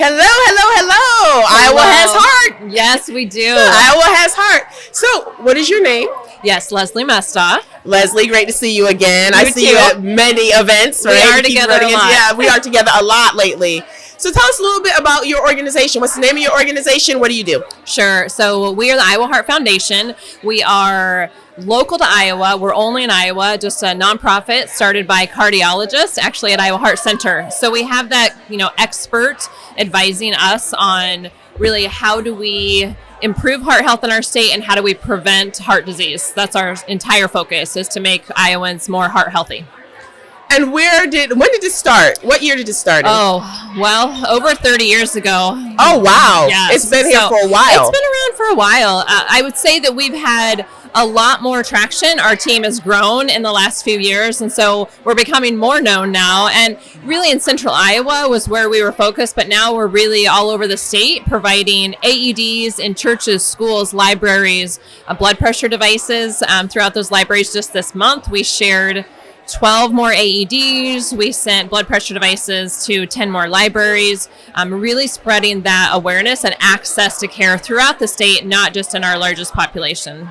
Hello, hello, hello. Iowa has heart. Yes, we do. Iowa has heart. So, what is your name? Yes, Lezlie Mestdagh. Leslie, great to see you again. I see too. you at many events, right? We are together a lot. Yeah, we are together a lot lately. So tell us a little bit about your organization. What's the name of your organization? What do you do? Sure. So we are the Iowa Heart Foundation. We are local to Iowa. We're only in Iowa, just a nonprofit started by cardiologists, actually at Iowa Heart Center. So we have that, expert advising us on really how do we improve heart health in our state and how do we prevent heart disease. That's our entire focus, is to make Iowans more heart healthy. And when did this start? What year did it start in? Oh, well, over 30 years ago. Oh, wow. Yes. It's been here for a while. It's been around for a while. I would say that we've had a lot more traction. Our team has grown in the last few years, and so we're becoming more known now. And really in central Iowa was where we were focused, but now we're really all over the state providing AEDs in churches, schools, libraries, blood pressure devices. Throughout those libraries just this month, we shared 12 more AEDs. We sent blood pressure devices to 10 more libraries, really spreading that awareness and access to care throughout the state, not just in our largest population.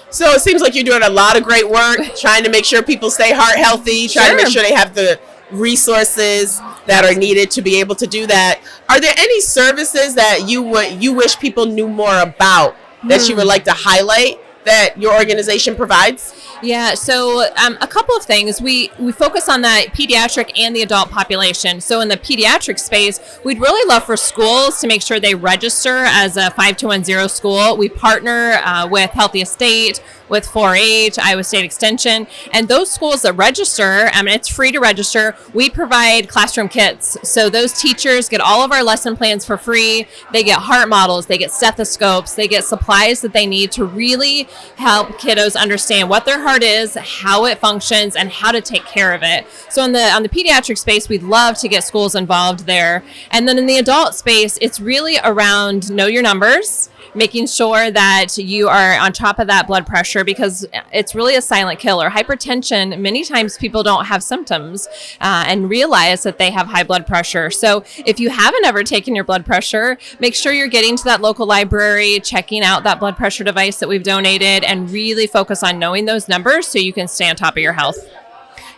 So it seems like you're doing a lot of great work, trying to make sure people stay heart healthy, trying to make sure they have the resources that are needed to be able to do that. Are there any services that you wish people knew more about that you would like to highlight that your organization provides? Yeah, so a couple of things. We focus on the pediatric and the adult population. So in the pediatric space, we'd really love for schools to make sure they register as a 5210 school. We partner with Healthy Estate, with 4-H, Iowa State Extension, and those schools that register, it's free to register. We provide classroom kits. So those teachers get all of our lesson plans for free. They get heart models, they get stethoscopes, they get supplies that they need to really help kiddos understand what their heart is, how it functions, and how to take care of it. So on the pediatric space, we'd love to get schools involved there. And then in the adult space, it's really around know your numbers, making sure that you are on top of that blood pressure, because it's really a silent killer. Hypertension, many times people don't have symptoms and realize that they have high blood pressure. So if you haven't ever taken your blood pressure, make sure you're getting to that local library, checking out that blood pressure device that we've donated, and really focus on knowing those numbers so you can stay on top of your health.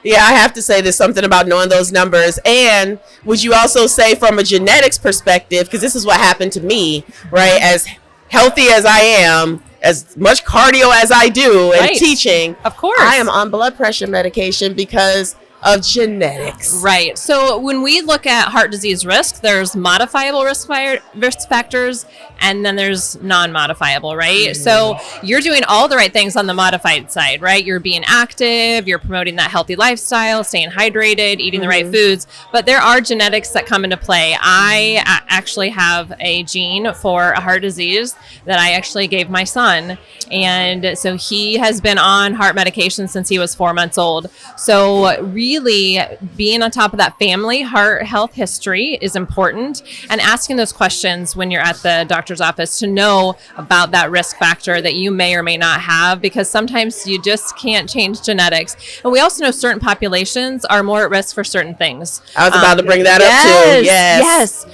Yeah, I have to say there's something about knowing those numbers. And would you also say from a genetics perspective, because this is what happened to me, right? As healthy as I am, as much cardio as I do and teaching, of course, I am on blood pressure medication because of genetics. Right. So when we look at heart disease risk, there's modifiable risk factors, and then there's non-modifiable, right? Mm-hmm. So you're doing all the right things on the modified side, right? You're being active, you're promoting that healthy lifestyle, staying hydrated, eating the right foods, but there are genetics that come into play. I actually have a gene for a heart disease that I actually gave my son, and so he has been on heart medication since he was 4 months old. So really being on top of that family heart health history is important, and asking those questions when you're at the doctor's office to know about that risk factor that you may or may not have, because sometimes you just can't change genetics. And we also know certain populations are more at risk for certain things. I was about to bring that up too. Yes.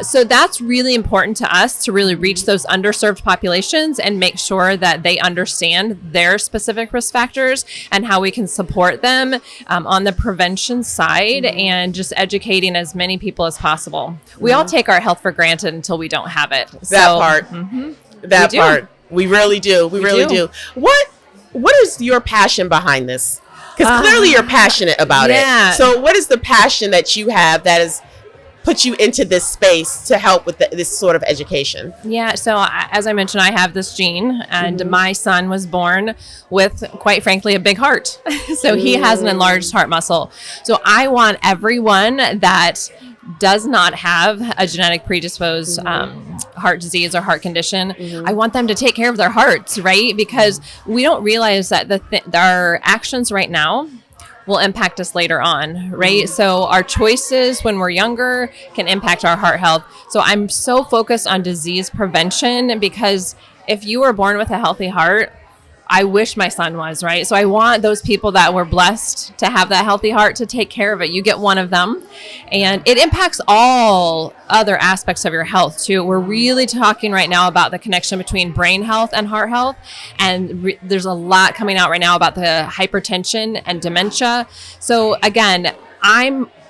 So that's really important to us, to really reach those underserved populations and make sure that they understand their specific risk factors and how we can support them on the prevention side, and just educating as many people as possible. We all take our health for granted until we don't have it. That part. We really do. We really do. What is your passion behind this? Because clearly you're passionate about it. So what is the passion that you have that has put you into this space to help with this sort of education? Yeah, so as I mentioned, I have this gene, and my son was born with, quite frankly, a big heart. So he has an enlarged heart muscle. So I want everyone that does not have a genetic predisposed heart disease or heart condition, I want them to take care of their hearts, right? Because we don't realize that our actions right now will impact us later on, right? So our choices when we're younger can impact our heart health. So I'm so focused on disease prevention, because if you were born with a healthy heart, I wish my son was, right? So I want those people that were blessed to have that healthy heart to take care of it. You get one of them, and it impacts all other aspects of your health too. We're really talking right now about the connection between brain health and heart health, and there's a lot coming out right now about the hypertension and dementia. So again,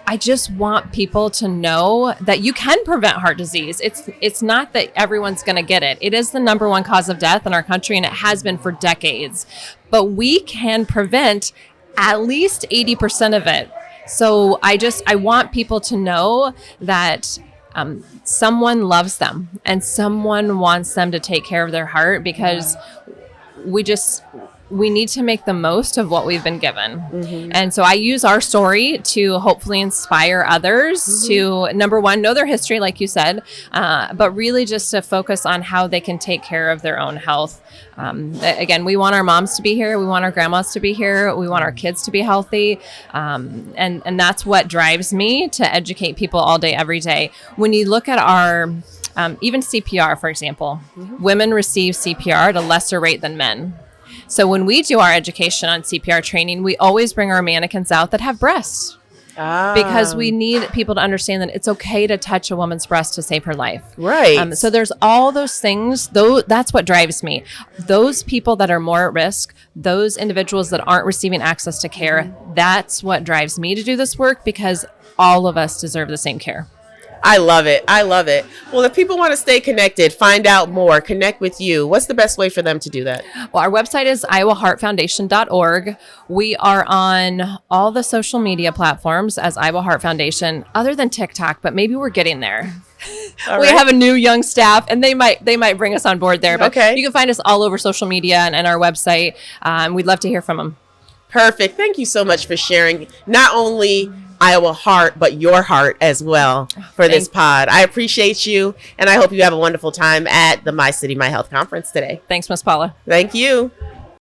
I just want people to know that you can prevent heart disease. It's not that everyone's going to get it. It is the number one cause of death in our country, and it has been for decades. But we can prevent at least 80% of it. So I want people to know that someone loves them and someone wants them to take care of their heart, because we need to make the most of what we've been given. Mm-hmm. And so I use our story to hopefully inspire others to, number one, know their history, like you said, but really just to focus on how they can take care of their own health. Again, we want our moms to be here. We want our grandmas to be here. We want our kids to be healthy. And that's what drives me to educate people all day, every day. When you look at our even CPR, for example, women receive CPR at a lesser rate than men. So when we do our education on CPR training, we always bring our mannequins out that have breasts. Because we need people to understand that it's okay to touch a woman's breast to save her life. Right. So there's all those things. That's what drives me. Those people that are more at risk, those individuals that aren't receiving access to care, that's what drives me to do this work, because all of us deserve the same care. I love it. I love it. Well, if people want to stay connected, find out more, connect with you, what's the best way for them to do that? Well, our website is iowaheartfoundation.org. We are on all the social media platforms as Iowa Heart Foundation, other than TikTok, but maybe we're getting there. We have a new young staff, and they might bring us on board there. But you can find us all over social media and our website. We'd love to hear from them. Perfect. Thank you so much for sharing not only Iowa Heart, but your heart as well for this pod. I appreciate you, and I hope you have a wonderful time at the My City, My Health conference today. Thanks, Miss Paula. Thank you.